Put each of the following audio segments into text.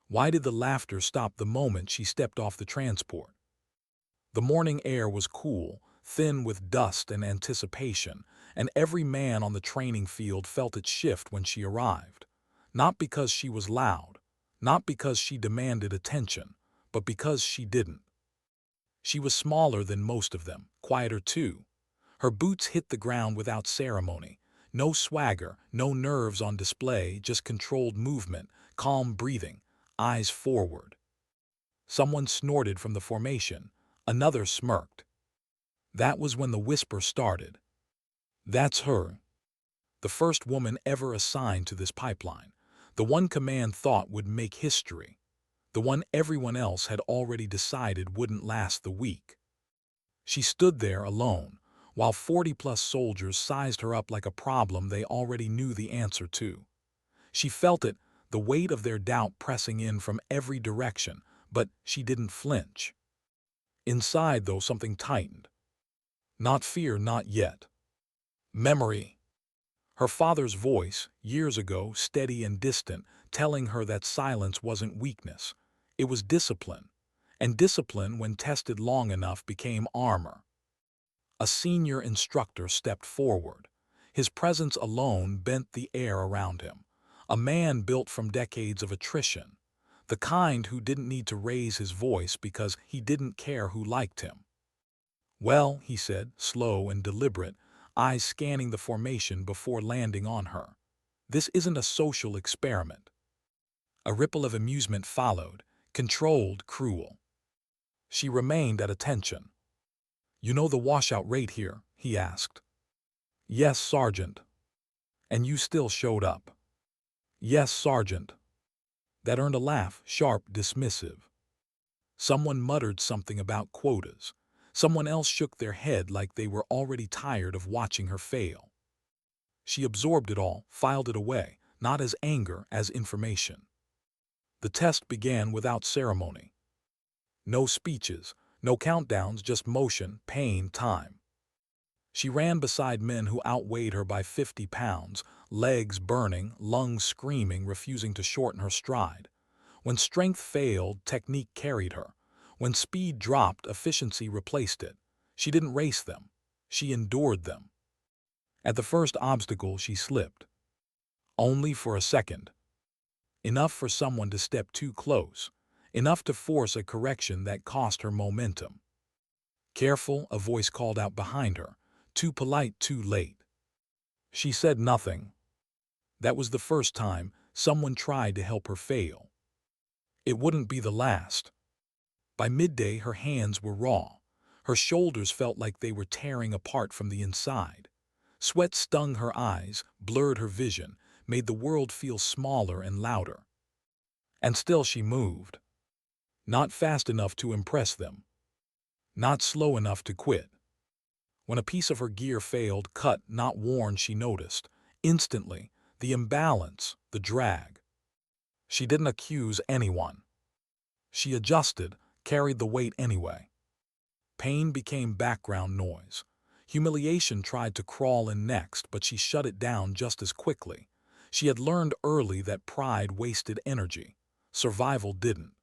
Why did the laughter stop the moment she stepped off the transport? The morning air was cool, thin with dust and anticipation, and every man on the training field felt it shift when she arrived. Not because she was loud, not because she demanded attention, but because she didn't. She was smaller than most of them, quieter too. Her boots hit the ground without ceremony. No swagger, no nerves on display, just controlled movement, calm breathing, eyes forward. Someone snorted from the formation. Another smirked. That was when the whisper started. That's her. The first woman ever assigned to this pipeline. The one command thought would make history. The one everyone else had already decided wouldn't last the week. She stood there alone, while 40-plus soldiers sized her up like a problem they already knew the answer to. She felt it, the weight of their doubt pressing in from every direction, but she didn't flinch. Inside, though, something tightened. Not fear, not yet. Memory. Her father's voice, years ago, steady and distant, telling her that silence wasn't weakness. It was discipline. And discipline, when tested long enough, became armor. A senior instructor stepped forward. His presence alone bent the air around him. A man built from decades of attrition. The kind who didn't need to raise his voice because he didn't care who liked him. Well, he said, slow and deliberate, eyes scanning the formation before landing on her. This isn't a social experiment. A ripple of amusement followed, controlled, cruel. She remained at attention. You know the washout rate here? He asked. Yes, Sergeant. And you still showed up. Yes, Sergeant. That earned a laugh, sharp, dismissive. Someone muttered something about quotas. Someone else shook their head like they were already tired of watching her fail. She absorbed it all, filed it away, not as anger, as information. The test began without ceremony. No speeches, no countdowns, just motion, pain, time. She ran beside men who outweighed her by 50 pounds, legs burning, lungs screaming, refusing to shorten her stride. When strength failed, technique carried her. When speed dropped, efficiency replaced it. She didn't race them. She endured them. At the first obstacle, she slipped. Only for a second. Enough for someone to step too close. Enough to force a correction that cost her momentum. Careful, a voice called out behind her. Too polite, too late. She said nothing. That was the first time someone tried to help her fail. It wouldn't be the last. By midday, her hands were raw. Her shoulders felt like they were tearing apart from the inside. Sweat stung her eyes, blurred her vision, made the world feel smaller and louder. And still she moved. Not fast enough to impress them. Not slow enough to quit. When a piece of her gear failed, cut, not worn, she noticed. Instantly, the imbalance, the drag. She didn't accuse anyone. She adjusted, carried the weight anyway. Pain became background noise. Humiliation tried to crawl in next, but she shut it down just as quickly. She had learned early that pride wasted energy. Survival didn't.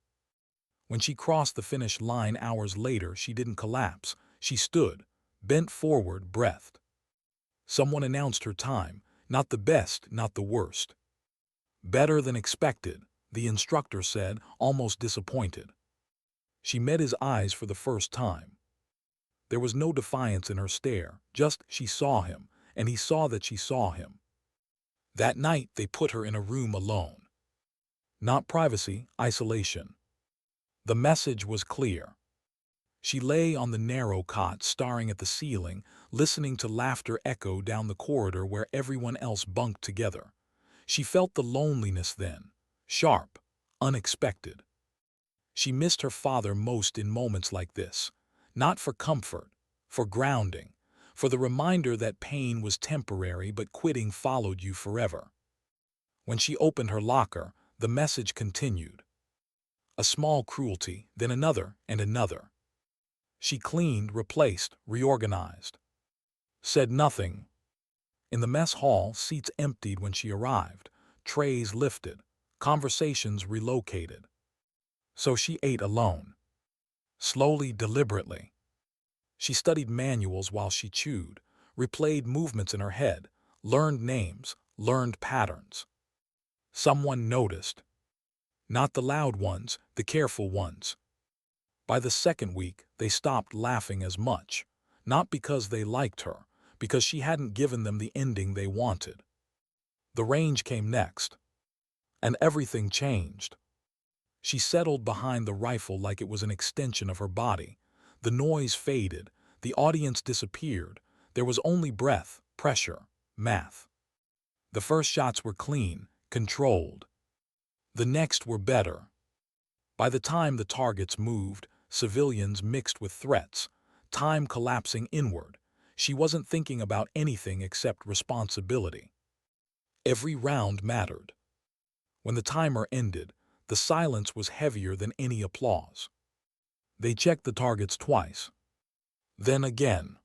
When she crossed the finish line hours later, she didn't collapse. She stood, bent forward, breathed. Someone announced her time, not the best, not the worst. Better than expected, the instructor said, almost disappointed. She met his eyes for the first time. There was no defiance in her stare, just she saw him, and he saw that she saw him. That night they put her in a room alone. Not privacy, isolation. The message was clear. She lay on the narrow cot, staring at the ceiling, listening to laughter echo down the corridor where everyone else bunked together. She felt the loneliness then, sharp, unexpected. She missed her father most in moments like this, not for comfort, for grounding, for the reminder that pain was temporary but quitting followed you forever. When she opened her locker, the message continued. A small cruelty, then another and another. She cleaned, replaced, reorganized. Said nothing. In the mess hall, seats emptied when she arrived, trays lifted, conversations relocated. So she ate alone, slowly, deliberately. She studied manuals while she chewed, replayed movements in her head, learned names, learned patterns. Someone noticed. Not the loud ones, the careful ones. By the second week, they stopped laughing as much, not because they liked her, because she hadn't given them the ending they wanted. The range came next, and everything changed. She settled behind the rifle like it was an extension of her body. The noise faded, the audience disappeared. There was only breath, pressure, math. The first shots were clean, controlled. The next were better. By the time the targets moved, civilians mixed with threats, time collapsing inward, she wasn't thinking about anything except responsibility. Every round mattered. When the timer ended, the silence was heavier than any applause. They checked the targets twice. Then again.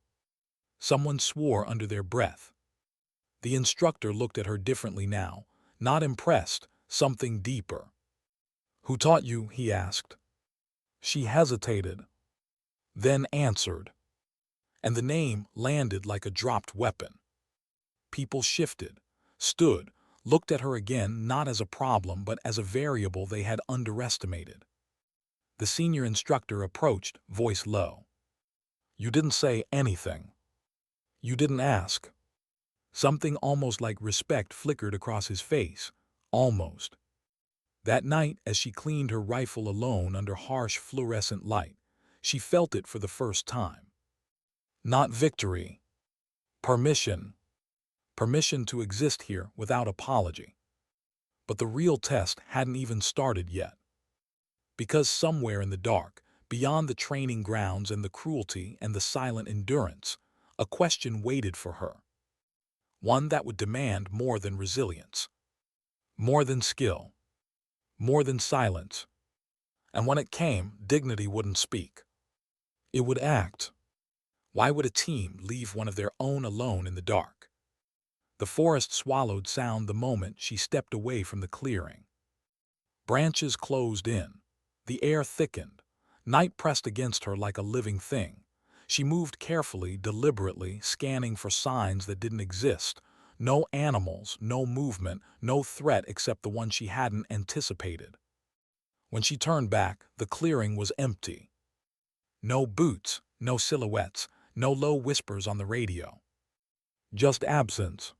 Someone swore under their breath. The instructor looked at her differently now, not impressed, something deeper. "Who taught you?" he asked. She hesitated, then answered, and the name landed like a dropped weapon. People shifted, stood, looked at her again not as a problem but as a variable they had underestimated. The senior instructor approached, voice low. "You didn't say anything. You didn't ask." Something almost like respect flickered across his face. Almost. That night, as she cleaned her rifle alone under harsh fluorescent light, she felt it for the first time. Not victory. Permission. Permission to exist here without apology. But the real test hadn't even started yet. Because somewhere in the dark, beyond the training grounds and the cruelty and the silent endurance, a question waited for her. One that would demand more than resilience, more than skill, more than silence. And when it came, dignity wouldn't speak. It would act. Why would a team leave one of their own alone in the dark? The forest swallowed sound the moment she stepped away from the clearing. Branches closed in. The air thickened. Night pressed against her like a living thing. She moved carefully, deliberately, scanning for signs that didn't exist. No animals, no movement, no threat except the one she hadn't anticipated. When she turned back, the clearing was empty. No boots, no silhouettes, no low whispers on the radio. Just absence.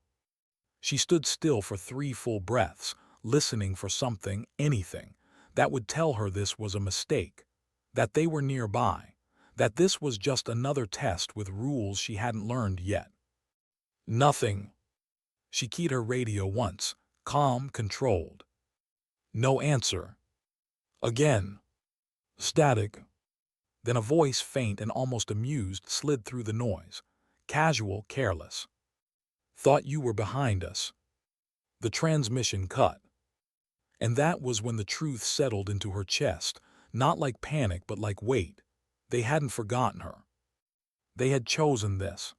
She stood still for 3 full breaths, listening for something, anything, that would tell her this was a mistake, that they were nearby, that this was just another test with rules she hadn't learned yet. Nothing. She keyed her radio once, calm, controlled. No answer. Again. Static. Then a voice, faint and almost amused, slid through the noise. Casual, careless. "Thought you were behind us." The transmission cut. And that was when the truth settled into her chest, not like panic but like weight. They hadn't forgotten her. They had chosen this.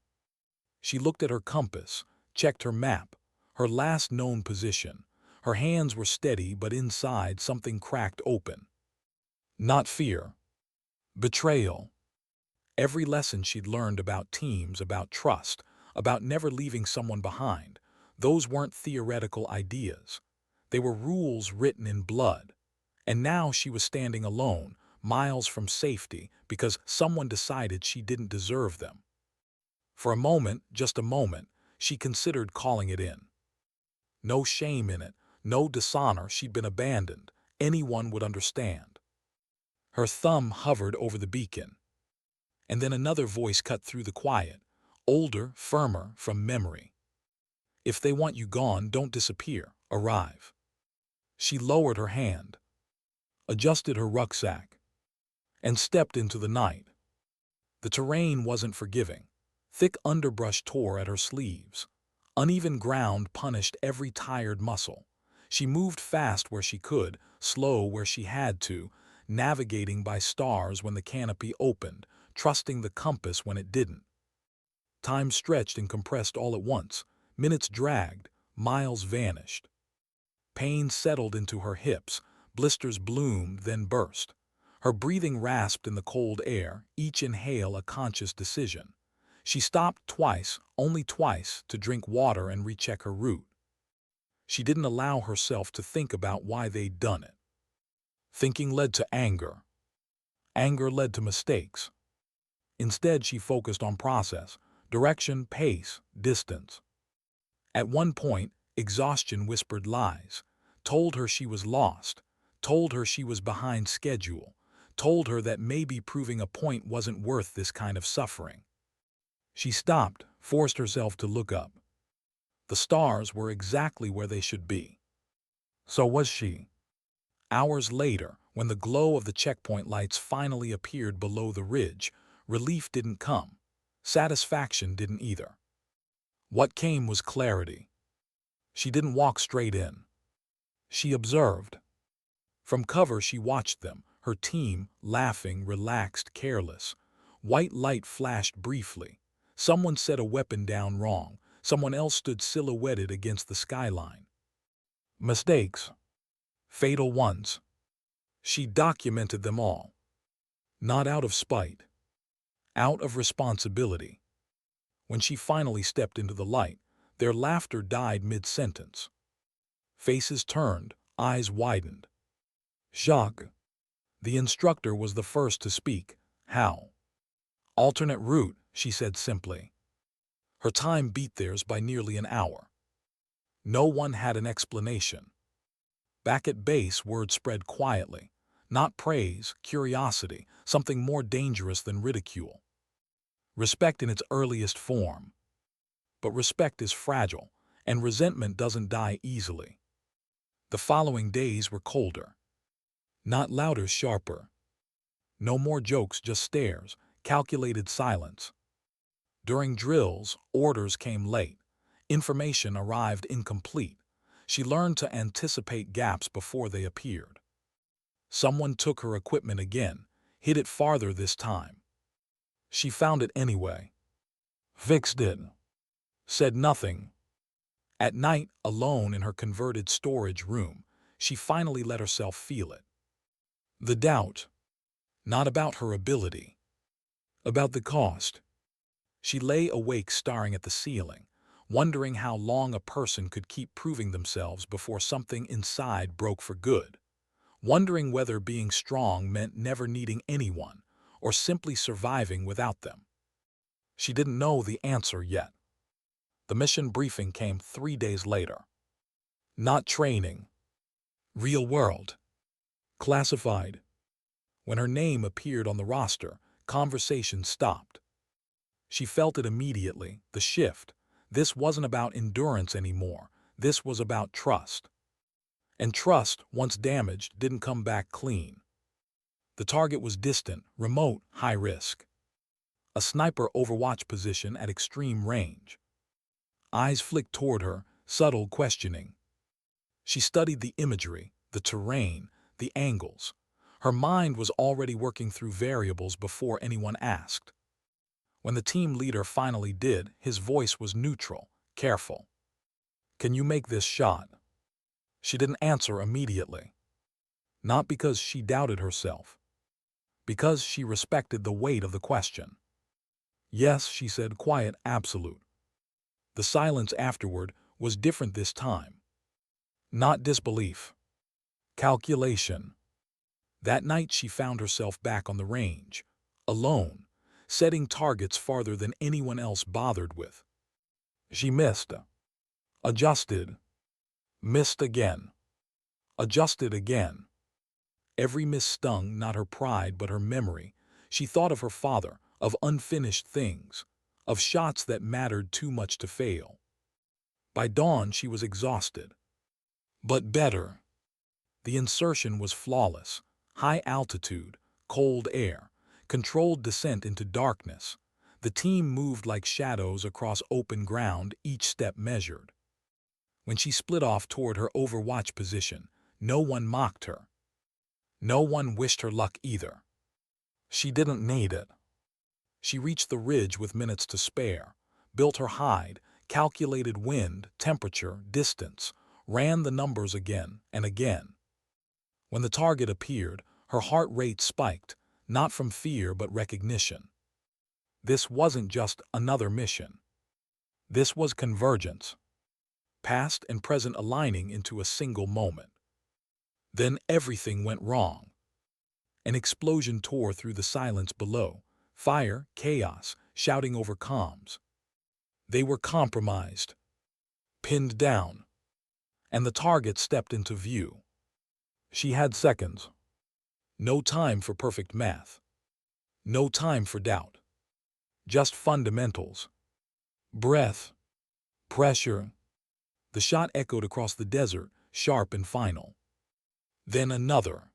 She looked at her compass, checked her map, her last known position. Her hands were steady, but inside something cracked open. Not fear. Betrayal. Every lesson she'd learned about teams, about trust, about never leaving someone behind, those weren't theoretical ideas. They were rules written in blood. And now she was standing alone, miles from safety, because someone decided she didn't deserve them. For a moment, just a moment, she considered calling it in. No shame in it, no dishonor, she'd been abandoned. Anyone would understand. Her thumb hovered over the beacon. And then another voice cut through the quiet, older, firmer, from memory. "If they want you gone, don't disappear, arrive." She lowered her hand, adjusted her rucksack, and stepped into the night. The terrain wasn't forgiving. Thick underbrush tore at her sleeves. Uneven ground punished every tired muscle. She moved fast where she could, slow where she had to, navigating by stars when the canopy opened, trusting the compass when it didn't. Time stretched and compressed all at once. Minutes dragged, miles vanished. Pain settled into her hips, Blisters bloomed, then burst. Her breathing rasped in the cold air, each inhale a conscious decision. She stopped twice, only twice, to drink water and recheck her route. She didn't allow herself to think about why they'd done it. Thinking led to anger. Anger led to mistakes. Instead, she focused on process, direction, pace, distance. At one point, exhaustion whispered lies, told her she was lost, told her she was behind schedule, told her that maybe proving a point wasn't worth this kind of suffering. She stopped, forced herself to look up. The stars were exactly where they should be. So was she. Hours later, when the glow of the checkpoint lights finally appeared below the ridge, relief didn't come. Satisfaction didn't either. What came was clarity. She didn't walk straight in. She observed. From cover she watched them, her team, laughing, relaxed, careless. White light flashed briefly. Someone set a weapon down wrong. Someone else stood silhouetted against the skyline. Mistakes. Fatal ones. She documented them all. Not out of spite. Out of responsibility. When she finally stepped into the light, their laughter died mid-sentence. Faces turned, eyes widened. Shock. The instructor was the first to speak. How? Alternate route, she said simply. Her time beat theirs by nearly an hour. No one had an explanation. Back at base, word spread quietly. Not praise, curiosity, something more dangerous than ridicule. Respect in its earliest form. But respect is fragile, and resentment doesn't die easily. The following days were colder. Not louder, sharper. No more jokes, just stares, calculated silence. During drills, orders came late. Information arrived incomplete. She learned to anticipate gaps before they appeared. Someone took her equipment again, hid it farther this time. She found it anyway. Fixed it. Said nothing. At night, alone in her converted storage room, she finally let herself feel it. The doubt. Not about her ability. About the cost. She lay awake staring at the ceiling, wondering how long a person could keep proving themselves before something inside broke for good. Wondering whether being strong meant never needing anyone, or simply surviving without them. She didn't know the answer yet. The mission briefing came 3 days later. Not training. Real world. Classified. When her name appeared on the roster, conversation stopped. She felt it immediately, the shift. This wasn't about endurance anymore. This was about trust. And trust, once damaged, didn't come back clean. The target was distant, remote, high risk. A sniper overwatch position at extreme range. Eyes flicked toward her, subtle, questioning. She studied the imagery, the terrain, the angles. Her mind was already working through variables before anyone asked. When the team leader finally did, his voice was neutral, careful. "Can you make this shot?" She didn't answer immediately. Not because she doubted herself. Because she respected the weight of the question. "Yes," she said, quiet, absolute. The silence afterward was different this time. Not disbelief. Calculation. That night she found herself back on the range, alone, setting targets farther than anyone else bothered with. She missed. Adjusted. Missed again. Adjusted again. Every miss stung not her pride but her memory. She thought of her father, of unfinished things, of shots that mattered too much to fail. By dawn she was exhausted. But better. The insertion was flawless. High altitude, cold air, controlled descent into darkness. The team moved like shadows across open ground, each step measured. When she split off toward her overwatch position, no one mocked her. No one wished her luck either. She didn't need it. She reached the ridge with minutes to spare, built her hide, calculated wind, temperature, distance, ran the numbers again and again. When the target appeared, her heart rate spiked, not from fear but recognition. This wasn't just another mission. This was convergence, past and present aligning into a single moment. Then everything went wrong. An explosion tore through the silence below, fire, chaos, shouting over comms. They were compromised, pinned down, and the target stepped into view. She had seconds. No time for perfect math. No time for doubt. Just fundamentals. Breath, pressure. The shot echoed across the desert, sharp and final. Then another.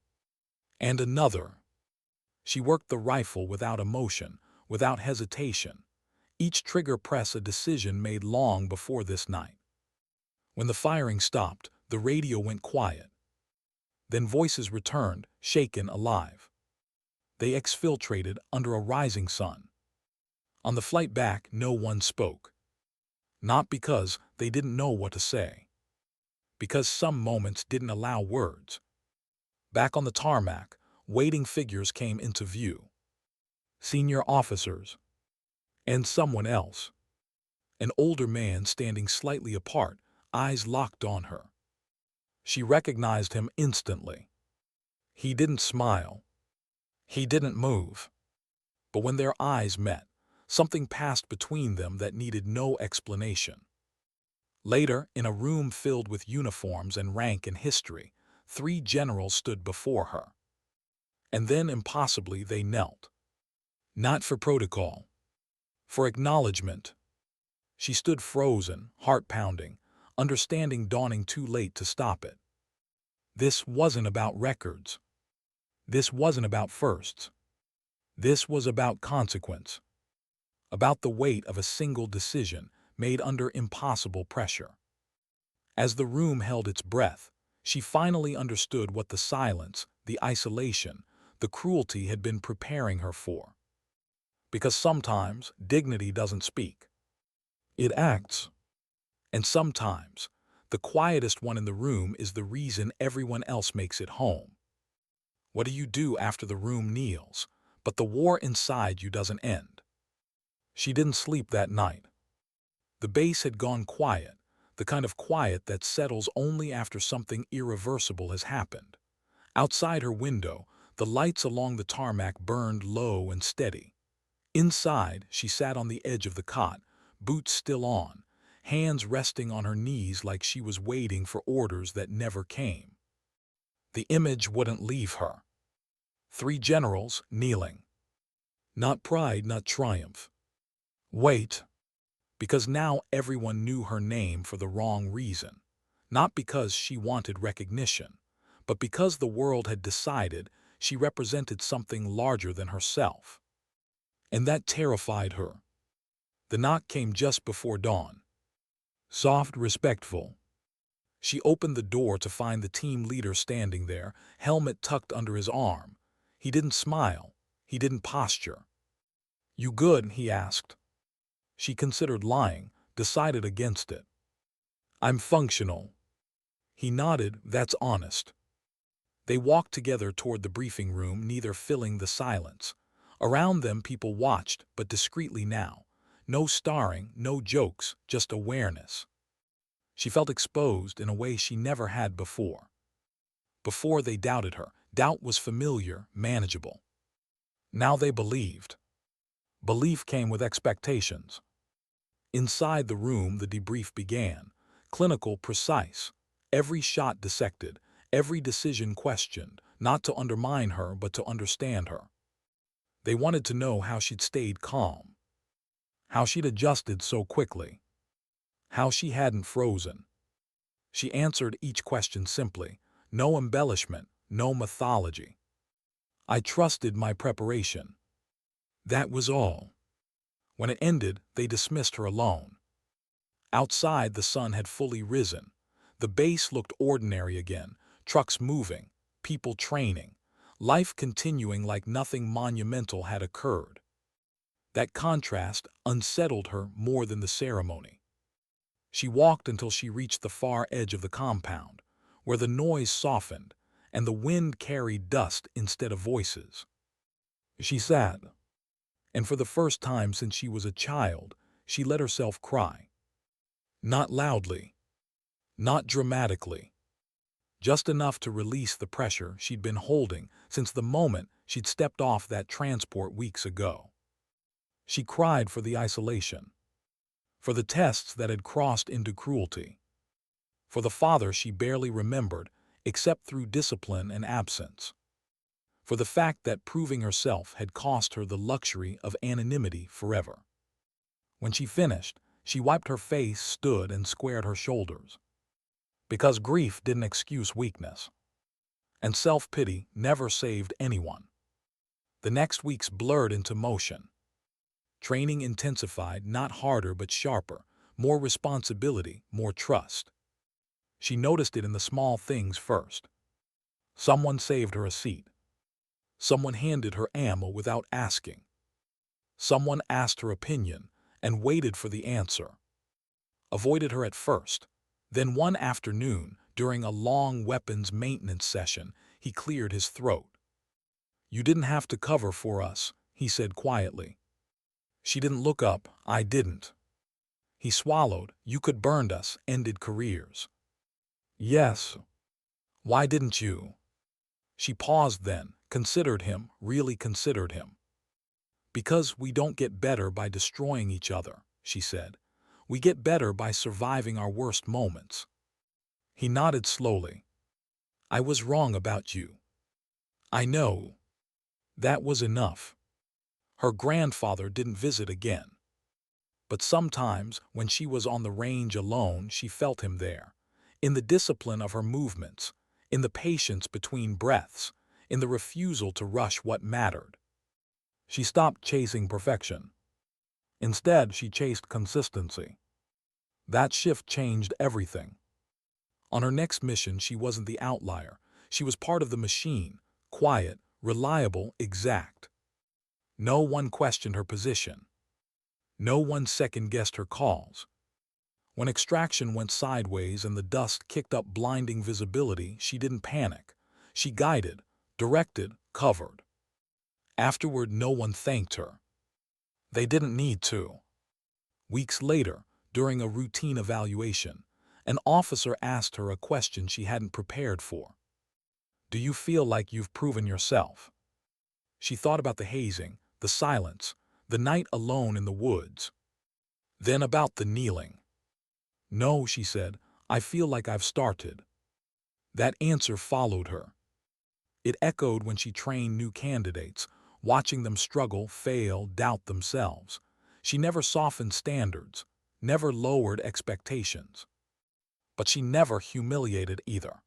And another. She worked the rifle without emotion, without hesitation. Each trigger press a decision made long before this night. When the firing stopped, the radio went quiet. Then voices returned, shaken alive. They exfiltrated under a rising sun. On the flight back, no one spoke. Not because they didn't know what to say. Because some moments didn't allow words. Back on the tarmac, waiting figures came into view. Senior officers. And someone else. An older man standing slightly apart, eyes locked on her. She recognized him instantly. He didn't smile. He didn't move. But when their eyes met, something passed between them that needed no explanation. Later, in a room filled with uniforms and rank and history, 3 generals stood before her. And then, impossibly, they knelt. Not for protocol. For acknowledgement. She stood frozen, heart pounding, understanding dawning too late to stop it. This wasn't about records. This wasn't about firsts. This was about consequence. About the weight of a single decision made under impossible pressure. As the room held its breath, she finally understood what the silence, the isolation, the cruelty had been preparing her for. Because sometimes dignity doesn't speak. It acts. And sometimes, the quietest one in the room is the reason everyone else makes it home. What do you do after the room kneels, but the war inside you doesn't end? She didn't sleep that night. The base had gone quiet, the kind of quiet that settles only after something irreversible has happened. Outside her window, the lights along the tarmac burned low and steady. Inside, she sat on the edge of the cot, boots still on, hands resting on her knees like she was waiting for orders that never came. The image wouldn't leave her. 3 generals kneeling. Not pride, not triumph. Wait. Because now everyone knew her name for the wrong reason. Not because she wanted recognition, but because the world had decided she represented something larger than herself. And that terrified her. The knock came just before dawn. Soft, respectful. She opened the door to find the team leader standing there, helmet tucked under his arm. He didn't smile. He didn't posture. "You good?" he asked. She considered lying, decided against it. "I'm functional." He nodded. "That's honest." They walked together toward the briefing room, neither filling the silence. Around them people watched, but discreetly now. No starring, no jokes, just awareness. She felt exposed in a way she never had before. Before they doubted her. Doubt was familiar, manageable. Now they believed. Belief came with expectations. Inside the room, the debrief began. Clinical, precise. Every shot dissected, every decision questioned, not to undermine her but to understand her. They wanted to know how she'd stayed calm. How she'd adjusted so quickly. How she hadn't frozen. She answered each question simply. No embellishment, no mythology. "I trusted my preparation." That was all. When it ended, they dismissed her alone. Outside, the sun had fully risen. The base looked ordinary again, trucks moving, people training, life continuing like nothing monumental had occurred. That contrast unsettled her more than the ceremony. She walked until she reached the far edge of the compound, where the noise softened, and the wind carried dust instead of voices. She sat, and for the first time since she was a child, she let herself cry. Not loudly, not dramatically, just enough to release the pressure she'd been holding since the moment she'd stepped off that transport weeks ago. She cried for the isolation, for the tests that had crossed into cruelty, for the father she barely remembered except through discipline and absence, for the fact that proving herself had cost her the luxury of anonymity forever. When she finished, she wiped her face, stood, and squared her shoulders. Because grief didn't excuse weakness, and self-pity never saved anyone. The next weeks blurred into motion. Training intensified, not harder but sharper, more responsibility, more trust. She noticed it in the small things first. Someone saved her a seat. Someone handed her ammo without asking. Someone asked her opinion and waited for the answer. Avoided her at first. Then one afternoon, during a long weapons maintenance session, he cleared his throat. "You didn't have to cover for us," he said quietly. She didn't look up. "I didn't." He swallowed. "You could burned us, ended careers." "Yes. Why didn't you?" She paused then, considered him, really considered him. "Because we don't get better by destroying each other," she said. "We get better by surviving our worst moments." He nodded slowly. "I was wrong about you. I know." That was enough. Her grandfather didn't visit again. But sometimes, when she was on the range alone, she felt him there. In the discipline of her movements, in the patience between breaths, in the refusal to rush what mattered. She stopped chasing perfection. Instead, she chased consistency. That shift changed everything. On her next mission, she wasn't the outlier. She was part of the machine, quiet, reliable, exact. No one questioned her position. No one second-guessed her calls. When extraction went sideways and the dust kicked up blinding visibility, she didn't panic. She guided, directed, covered. Afterward, no one thanked her. They didn't need to. Weeks later, during a routine evaluation, an officer asked her a question she hadn't prepared for. "Do you feel like you've proven yourself?" She thought about the hazing, the silence, the night alone in the woods. Then about the kneeling. "No," she said, "I feel like I've started." That answer followed her. It echoed when she trained new candidates, watching them struggle, fail, doubt themselves. She never softened standards, never lowered expectations. But she never humiliated either.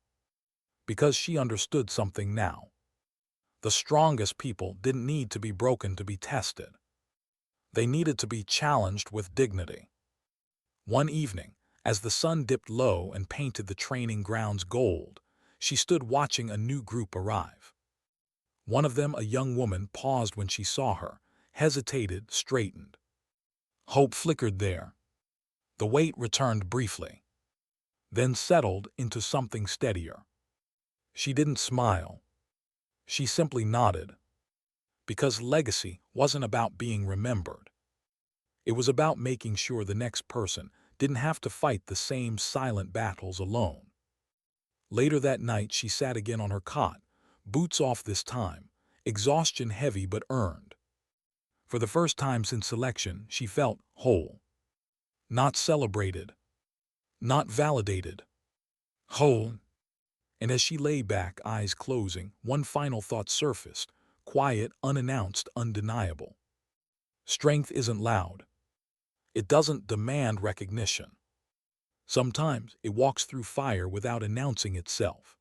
Because she understood something now. The strongest people didn't need to be broken to be tested. They needed to be challenged with dignity. One evening, as the sun dipped low and painted the training grounds gold, she stood watching a new group arrive. One of them, a young woman, paused when she saw her, hesitated, straightened. Hope flickered there. The weight returned briefly, then settled into something steadier. She didn't smile. She simply nodded. Because legacy wasn't about being remembered. It was about making sure the next person didn't have to fight the same silent battles alone. Later that night, she sat again on her cot, boots off this time, exhaustion heavy but earned. For the first time since selection, she felt whole. Not celebrated. Not validated. Whole. And as she lay back, eyes closing, one final thought surfaced, quiet, unannounced, undeniable. Strength isn't loud. It doesn't demand recognition. Sometimes it walks through fire without announcing itself.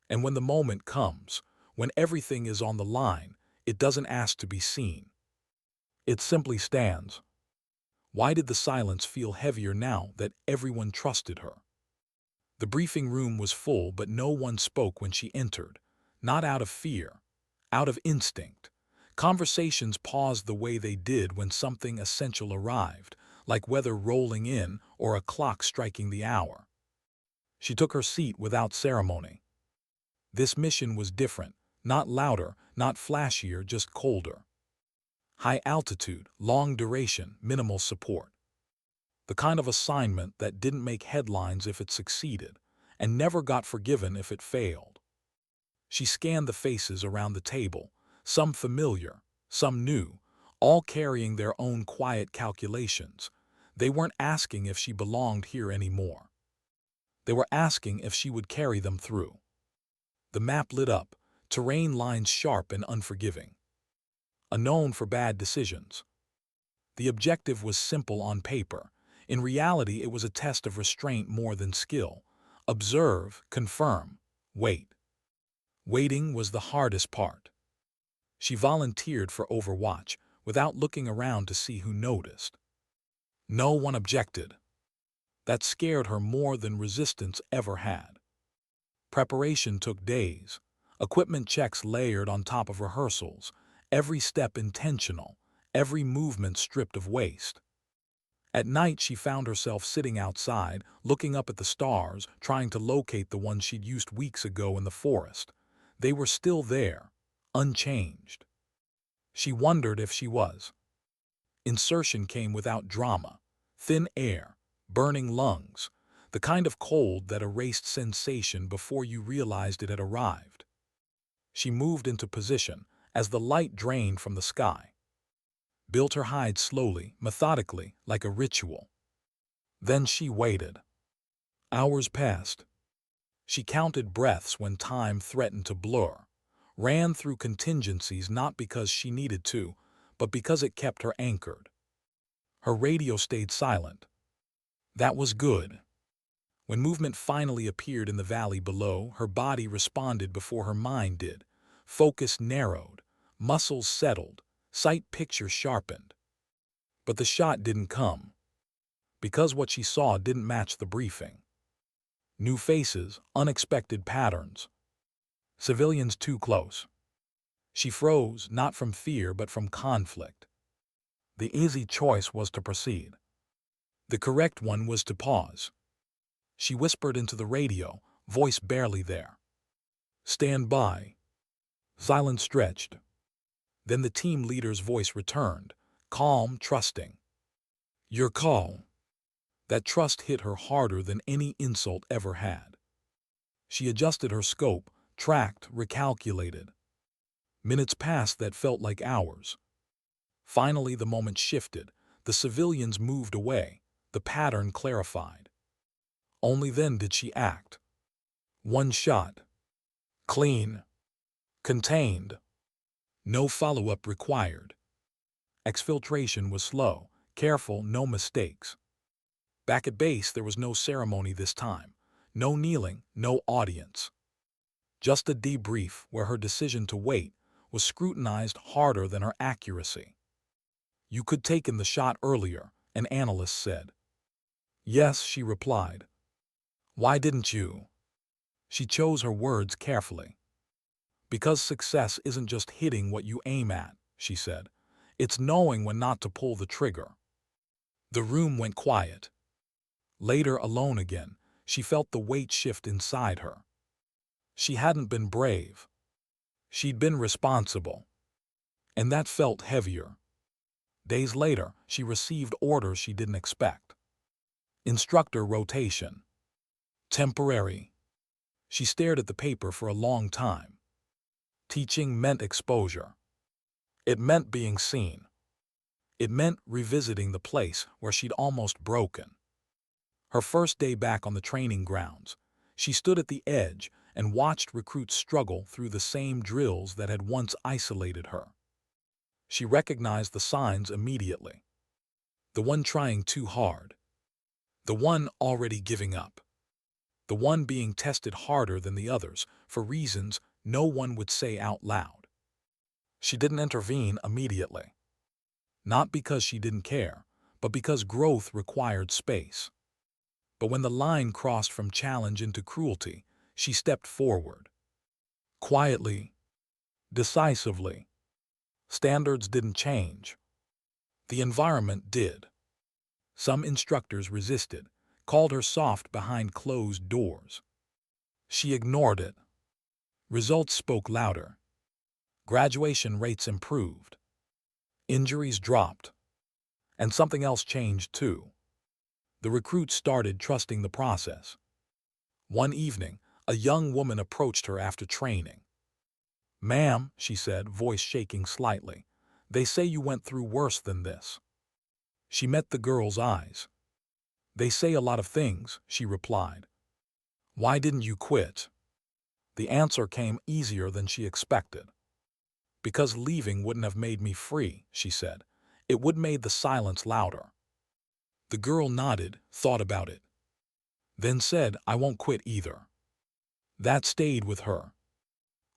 And when the moment comes, when everything is on the line, it doesn't ask to be seen. It simply stands. Why did the silence feel heavier now that everyone trusted her? The briefing room was full, but no one spoke when she entered, not out of fear, out of instinct. Conversations paused the way they did when something essential arrived, like weather rolling in or a clock striking the hour. She took her seat without ceremony. This mission was different, not louder, not flashier, just colder. High altitude, long duration, minimal support. The kind of assignment that didn't make headlines if it succeeded, and never got forgiven if it failed. She scanned the faces around the table, some familiar, some new, all carrying their own quiet calculations. They weren't asking if she belonged here anymore. They were asking if she would carry them through. The map lit up, terrain lines sharp and unforgiving. A known for bad decisions. The objective was simple on paper. In reality, it was a test of restraint more than skill. Observe, confirm, wait. Waiting was the hardest part. She volunteered for Overwatch without looking around to see who noticed. No one objected. That scared her more than resistance ever had. Preparation took days. Equipment checks layered on top of rehearsals. Every step intentional, every movement stripped of waste. At night, she found herself sitting outside, looking up at the stars, trying to locate the ones she'd used weeks ago in the forest. They were still there, unchanged. She wondered if she was. Insertion came without drama. Thin air, burning lungs, the kind of cold that erased sensation before you realized it had arrived. She moved into position as the light drained from the sky. Built her hide slowly, methodically, like a ritual. Then she waited. Hours passed. She counted breaths when time threatened to blur, ran through contingencies not because she needed to, but because it kept her anchored. Her radio stayed silent. That was good. When movement finally appeared in the valley below, her body responded before her mind did. Focus narrowed, muscles settled, sight picture sharpened. But the shot didn't come, because what she saw didn't match the briefing. New faces, unexpected patterns. Civilians too close. She froze, not from fear but from conflict. The easy choice was to proceed. The correct one was to pause. She whispered into the radio, voice barely there. Stand by. Silence stretched. Then the team leader's voice returned, calm, trusting. Your call. That trust hit her harder than any insult ever had. She adjusted her scope, tracked, recalculated. Minutes passed that felt like hours. Finally, the moment shifted. The civilians moved away. The pattern clarified. Only then did she act. One shot. Clean. Contained. No follow-up required. Exfiltration was slow, careful, no mistakes. Back at base, there was no ceremony this time. No kneeling, no audience. Just a debrief where her decision to wait was scrutinized harder than her accuracy. You could taken the shot earlier, an analyst said. Yes, she replied. Why didn't you? She chose her words carefully. Because success isn't just hitting what you aim at, she said. It's knowing when not to pull the trigger. The room went quiet. Later, alone again, she felt the weight shift inside her. She hadn't been brave. She'd been responsible. And that felt heavier. Days later, she received orders she didn't expect. Instructor rotation. Temporary. She stared at the paper for a long time. Teaching meant exposure. It meant being seen. It meant revisiting the place where she'd almost broken. Her first day back on the training grounds, she stood at the edge and watched recruits struggle through the same drills that had once isolated her. She recognized the signs immediately. The one trying too hard. The one already giving up. The one being tested harder than the others for reasons no one would say out loud. She didn't intervene immediately. Not because she didn't care, but because growth required space. But when the line crossed from challenge into cruelty, she stepped forward. Quietly, decisively. Standards didn't change. The environment did. Some instructors resisted, called her soft behind closed doors. She ignored it. Results spoke louder. Graduation rates improved. Injuries dropped. And something else changed too. The recruits started trusting the process. One evening, a young woman approached her after training. "Ma'am," she said, voice shaking slightly, "they say you went through worse than this." She met the girl's eyes. "They say a lot of things," she replied. "Why didn't you quit?" The answer came easier than she expected. "Because leaving wouldn't have made me free," she said. "It would made the silence louder." The girl nodded, thought about it, then said, "I won't quit either." That stayed with her.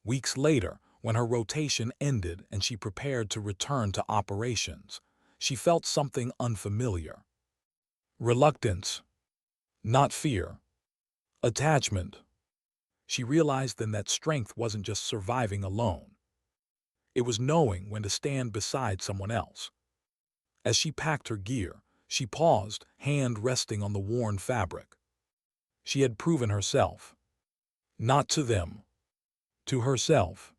Weeks later, when her rotation ended and she prepared to return to operations, she felt something unfamiliar. Reluctance, not fear. Attachment. She realized then that strength wasn't just surviving alone. It was knowing when to stand beside someone else. As she packed her gear, she paused, hand resting on the worn fabric. She had proven herself. Not to them. To herself.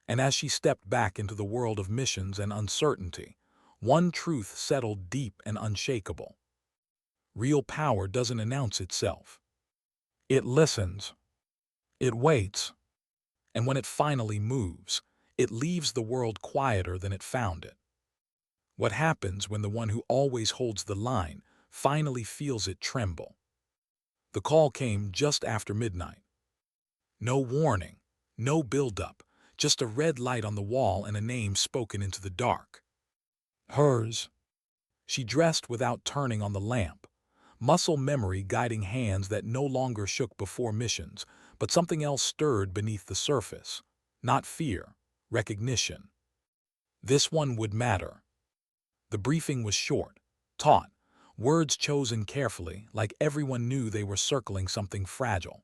And as she stepped back into the world of missions and uncertainty, one truth settled deep and unshakable. Real power doesn't announce itself. It listens. It waits. And when it finally moves, it leaves the world quieter than it found it. What happens when the one who always holds the line finally feels it tremble? The call came just after midnight. No warning, no build-up, just a red light on the wall and a name spoken into the dark. Hers. She dressed without turning on the lamp, muscle memory guiding hands that no longer shook before missions, but something else stirred beneath the surface. Not fear, recognition. This one would matter. The briefing was short, taut, words chosen carefully, like everyone knew they were circling something fragile.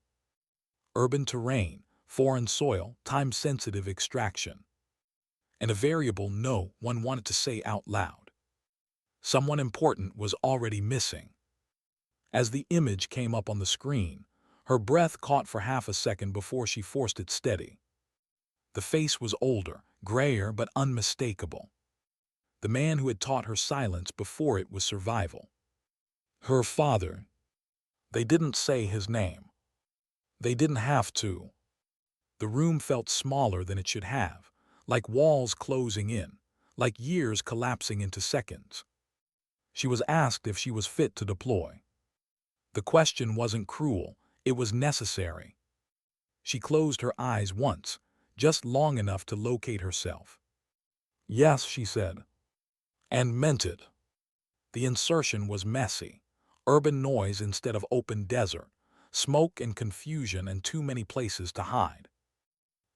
Urban terrain, foreign soil, time-sensitive extraction. And a variable no one wanted to say out loud. Someone important was already missing. As the image came up on the screen, her breath caught for half a second before she forced it steady. The face was older, grayer but unmistakable. The man who had taught her silence before it was survival. Her father. They didn't say his name. They didn't have to. The room felt smaller than it should have, like walls closing in, like years collapsing into seconds. She was asked if she was fit to deploy. The question wasn't cruel, it was necessary. She closed her eyes once, just long enough to locate herself. "Yes," she said, and meant it. The insertion was messy. Urban noise instead of open desert, smoke and confusion and too many places to hide.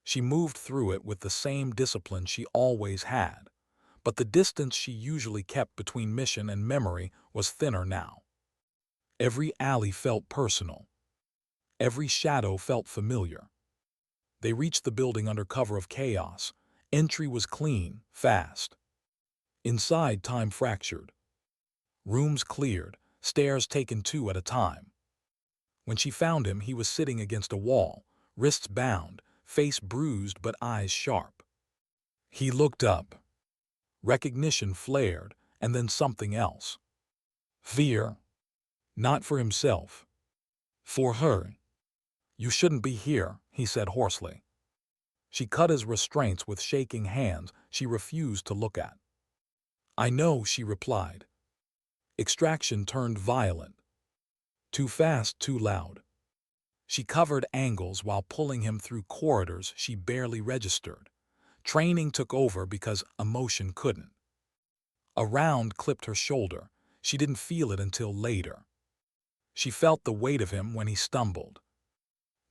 She moved through it with the same discipline she always had, but the distance she usually kept between mission and memory was thinner now. Every alley felt personal. Every shadow felt familiar. They reached the building under cover of chaos. Entry was clean, fast. Inside, time fractured. Rooms cleared, stairs taken two at a time. When she found him, he was sitting against a wall, wrists bound, face bruised but eyes sharp. He looked up. Recognition flared, and then something else. Fear. Not for himself. For her. "You shouldn't be here," he said hoarsely. She cut his restraints with shaking hands she refused to look at. "I know," she replied. Extraction turned violent. Too fast, too loud. She covered angles while pulling him through corridors she barely registered. Training took over because emotion couldn't. A round clipped her shoulder. She didn't feel it until later. She felt the weight of him when he stumbled.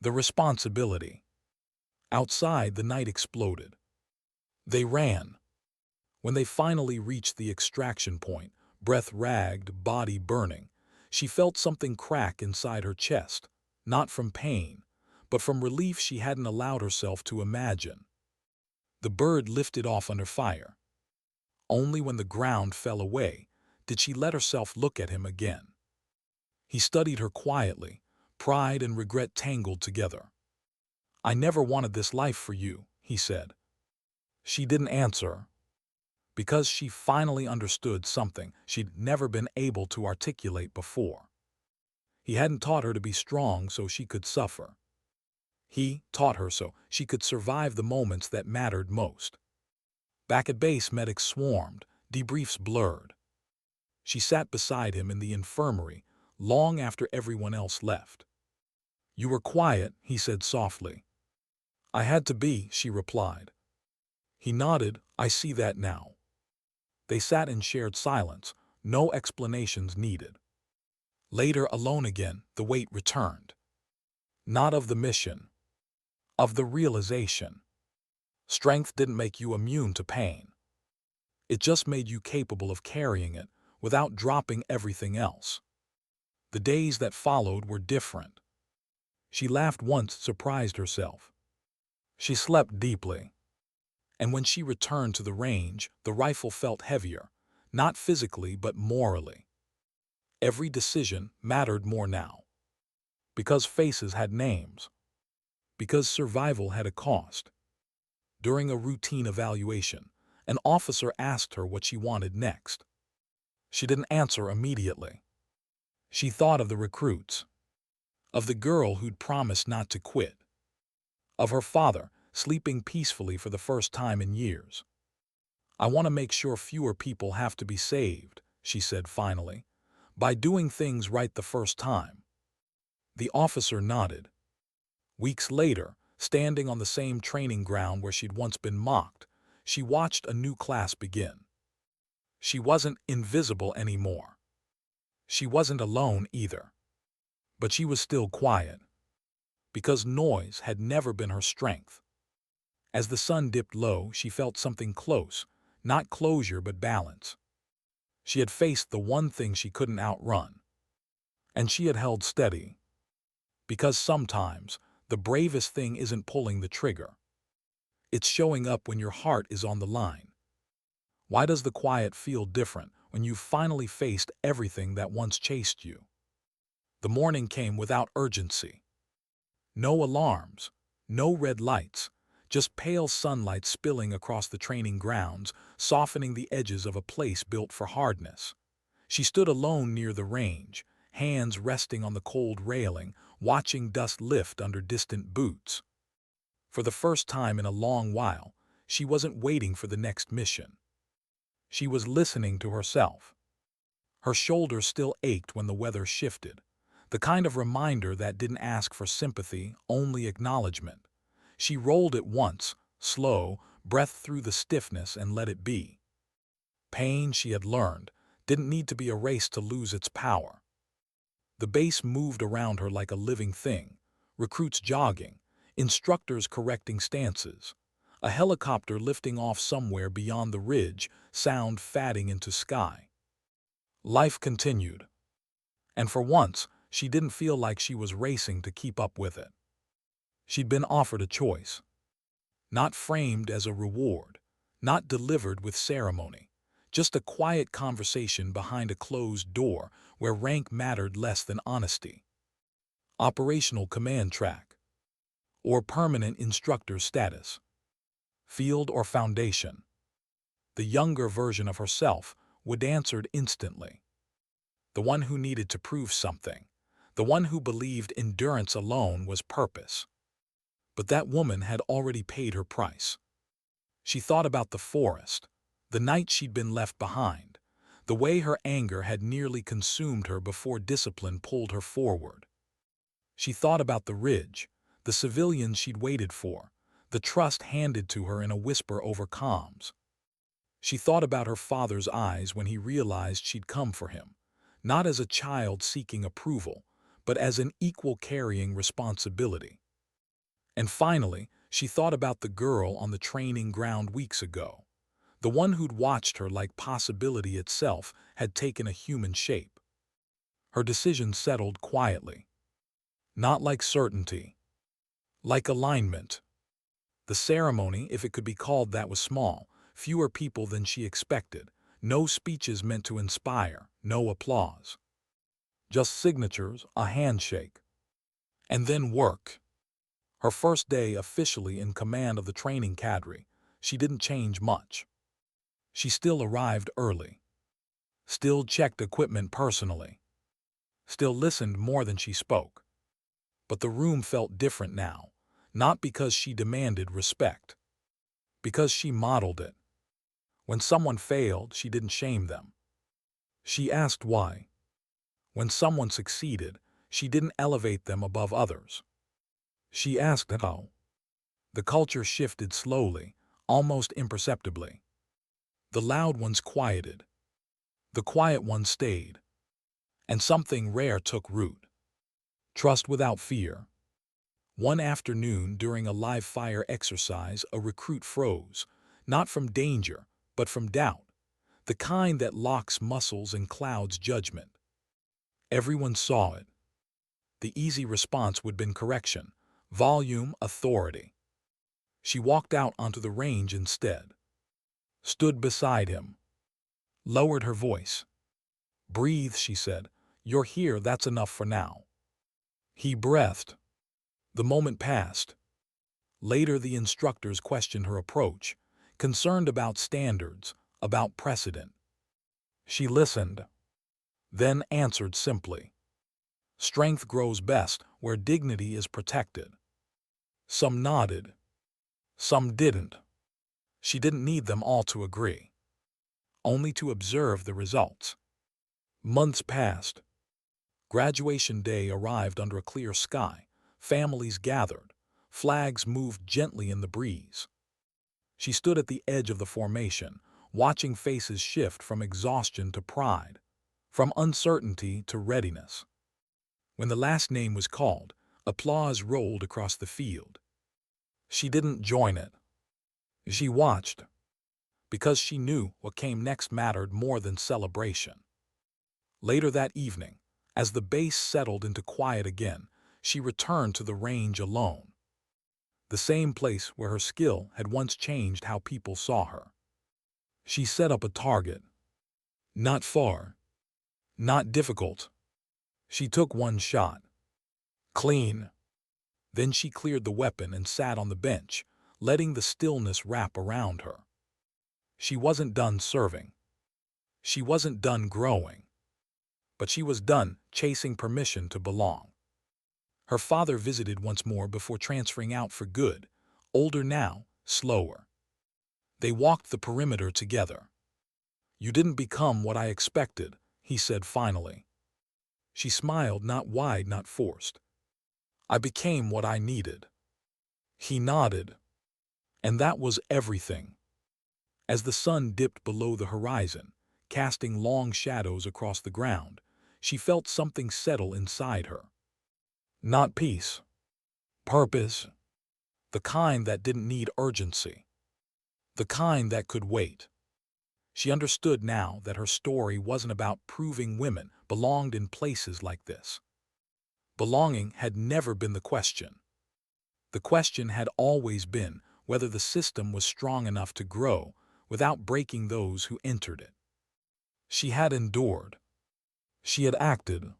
The responsibility. Outside, the night exploded. They ran. When they finally reached the extraction point, breath ragged, body burning, she felt something crack inside her chest, not from pain, but from relief she hadn't allowed herself to imagine. The bird lifted off under fire. Only when the ground fell away did she let herself look at him again. He studied her quietly, pride and regret tangled together. "I never wanted this life for you," he said. She didn't answer, because she finally understood something she'd never been able to articulate before. He hadn't taught her to be strong so she could suffer. He taught her so she could survive the moments that mattered most. Back at base, medics swarmed, debriefs blurred. She sat beside him in the infirmary long after everyone else left. "You were quiet," he said softly. "I had to be," she replied. He nodded. "I see that now." They sat in shared silence, no explanations needed. Later, alone again, the weight returned. Not of the mission, of the realization. Strength didn't make you immune to pain. It just made you capable of carrying it without dropping everything else. The days that followed were different. She laughed once, surprised herself. She slept deeply. And when she returned to the range, the rifle felt heavier, not physically but morally. Every decision mattered more now. Because faces had names. Because survival had a cost. During a routine evaluation, an officer asked her what she wanted next. She didn't answer immediately. She thought of the recruits, of the girl who'd promised not to quit, of her father sleeping peacefully for the first time in years. "I want to make sure fewer people have to be saved," she said finally, "by doing things right the first time." The officer nodded. Weeks later, standing on the same training ground where she'd once been mocked, she watched a new class begin. She wasn't invisible anymore. She wasn't alone either. But she was still quiet, because noise had never been her strength. As the sun dipped low, she felt something close, not closure but balance. She had faced the one thing she couldn't outrun. And she had held steady. Because sometimes, the bravest thing isn't pulling the trigger. It's showing up when your heart is on the line. Why does the quiet feel different when you've finally faced everything that once chased you? The morning came without urgency. No alarms, no red lights, just pale sunlight spilling across the training grounds, softening the edges of a place built for hardness. She stood alone near the range, hands resting on the cold railing, watching dust lift under distant boots. For the first time in a long while, she wasn't waiting for the next mission. She was listening to herself. Her shoulders still ached when the weather shifted, the kind of reminder that didn't ask for sympathy, only acknowledgement. She rolled it once, slow, breath through the stiffness and let it be. Pain, she had learned, didn't need to be erased to lose its power. The base moved around her like a living thing, recruits jogging, instructors correcting stances, a helicopter lifting off somewhere beyond the ridge, sound fading into sky. Life continued. And for once, she didn't feel like she was racing to keep up with it. She'd been offered a choice. Not framed as a reward, not delivered with ceremony, just a quiet conversation behind a closed door where rank mattered less than honesty. Operational command track, or permanent instructor status, field or foundation. The younger version of herself would answer instantly. The one who needed to prove something, the one who believed endurance alone was purpose. But that woman had already paid her price. She thought about the forest, the night she'd been left behind, the way her anger had nearly consumed her before discipline pulled her forward. She thought about the ridge, the civilians she'd waited for, the trust handed to her in a whisper over comms. She thought about her father's eyes when he realized she'd come for him, not as a child seeking approval, but as an equal carrying responsibility. And finally, she thought about the girl on the training ground weeks ago, the one who'd watched her like possibility itself had taken a human shape. Her decision settled quietly. Not like certainty. Like alignment. The ceremony, if it could be called that, was small, fewer people than she expected, no speeches meant to inspire, no applause. Just signatures, a handshake. And then work. Her first day officially in command of the training cadre, she didn't change much. She still arrived early, still checked equipment personally, still listened more than she spoke. But the room felt different now, not because she demanded respect, because she modeled it. When someone failed, she didn't shame them. She asked why. When someone succeeded, she didn't elevate them above others. She asked how. The culture shifted slowly, almost imperceptibly. The loud ones quieted. The quiet ones stayed. And something rare took root. Trust without fear. One afternoon during a live fire exercise, a recruit froze, not from danger, but from doubt, the kind that locks muscles and clouds judgment. Everyone saw it. The easy response would have been correction, volume, authority. She walked out onto the range instead, stood beside him, lowered her voice. "Breathe," she said. "You're here, that's enough for now." He breathed. The moment passed. Later, the instructors questioned her approach, concerned about standards, about precedent. She listened, then answered simply. Strength grows best where dignity is protected. Some nodded. Some didn't. She didn't need them all to agree, only to observe the results. Months passed. Graduation day arrived under a clear sky. Families gathered. Flags moved gently in the breeze. She stood at the edge of the formation, watching faces shift from exhaustion to pride, from uncertainty to readiness. When the last name was called, applause rolled across the field. She didn't join it. She watched, because she knew what came next mattered more than celebration. Later that evening, as the base settled into quiet again, she returned to the range alone. The same place where her skill had once changed how people saw her. She set up a target. Not far. Not difficult. She took one shot. Clean. Then she cleared the weapon and sat on the bench, letting the stillness wrap around her. She wasn't done serving. She wasn't done growing. But she was done chasing permission to belong. Her father visited once more before transferring out for good, older now, slower. They walked the perimeter together. "You didn't become what I expected," he said finally. She smiled, not wide, not forced. "I became what I needed." He nodded. And that was everything. As the sun dipped below the horizon, casting long shadows across the ground, she felt something settle inside her. Not peace. Purpose. The kind that didn't need urgency. The kind that could wait. She understood now that her story wasn't about proving women belonged in places like this. Belonging had never been the question. The question had always been whether the system was strong enough to grow without breaking those who entered it. She had endured. She had acted.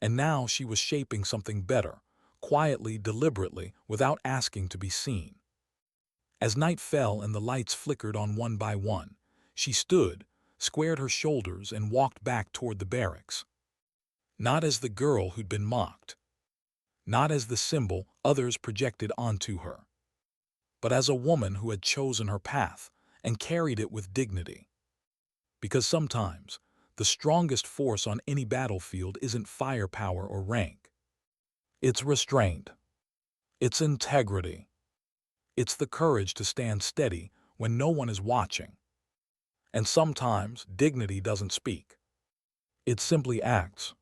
And now she was shaping something better, quietly, deliberately, without asking to be seen. As night fell and the lights flickered on one by one, she stood, squared her shoulders, and walked back toward the barracks. Not as the girl who'd been mocked. Not as the symbol others projected onto her. But as a woman who had chosen her path and carried it with dignity. Because sometimes, the strongest force on any battlefield isn't firepower or rank. It's restraint. It's integrity. It's the courage to stand steady when no one is watching. And sometimes dignity doesn't speak. It simply acts.